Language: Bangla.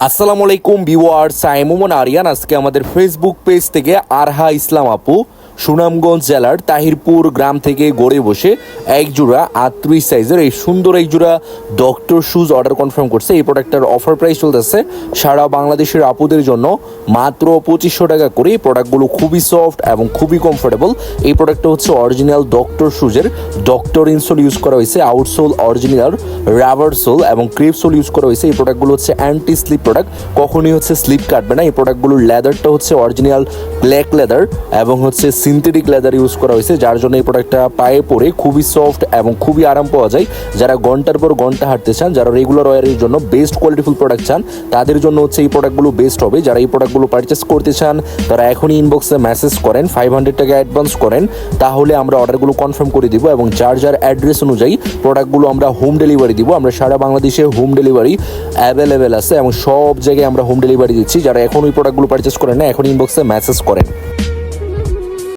আসসালামু আলাইকুম ভিউয়ার্স, আমি মোমন আরিয়ান। আজকে আমাদের ফেসবুক পেজ থেকে আরহা ইসলাম আপু সুনামগঞ্জ জেলার তাহিরপুর গ্রাম থেকে গড়ে বসে এক জোড়া 38 সাইজের এই সুন্দর এক জোড়া ডক্টর শুজ অর্ডার কনফার্ম করছে। এই প্রোডাক্টটার অফার প্রাইস চলতেছে সারা বাংলাদেশের আপুদের জন্য মাত্র 2500 টাকা করে। এই প্রোডাক্টগুলো খুবই সফট এবং খুবই কমফোর্টেবল। এই প্রোডাক্টটা হচ্ছে অরিজিনাল ডক্টর শুজের ডক্টর ইনসোল ইউজ করা হয়েছে, আউটসোল অরিজিনাল রাবার সোল এবং ক্রেপ সোল ইউজ করা হয়েছে। এই প্রোডাক্টগুলো হচ্ছে অ্যান্টি স্লিপ প্রোডাক্ট, কখনই হচ্ছে স্লিপ কাটবে না। এই প্রোডাক্টগুলোর লেদারটা হচ্ছে অরিজিনাল ব্ল্যাক লেদার এবং হচ্ছে সিনথেটিক লেদার ইউজ করা হয়েছে, যার জন্য এই প্রোডাক্টটা পায়ে পরে খুবই সফট এবং খুবই আরাম পাওয়া যায়। যারা ঘন্টার পর ঘন্টা হাঁটতে চান, যারা রেগুলার ওয়ারের জন্য বেস্ট কোয়ালিটিফুল প্রোডাক্ট চান, তাদের জন্য হচ্ছে এই প্রোডাক্টগুলো বেস্ট হবে। যারা এই প্রোডাক্টগুলো পারচেস করতে চান তারা এখনই ইনবক্সে মেসেজ করেন, 500 টাকা অ্যাডভান্স করেন, তাহলে আমরা অর্ডারগুলো কনফার্ম করে দিব এবং যার যার অ্যাড্রেস অনুযায়ী প্রোডাক্টগুলো আমরা হোম ডেলিভারি দিব। আমরা সারা বাংলাদেশে হোম ডেলিভারি অ্যাভেলেবেল আছে এবং সব জায়গায় আমরা হোম ডেলিভারি দিচ্ছি। যারা এখন ওই প্রোডাক্টগুলো পারচেস করেন না, এখন ইনবক্সে মেসেজ করেন।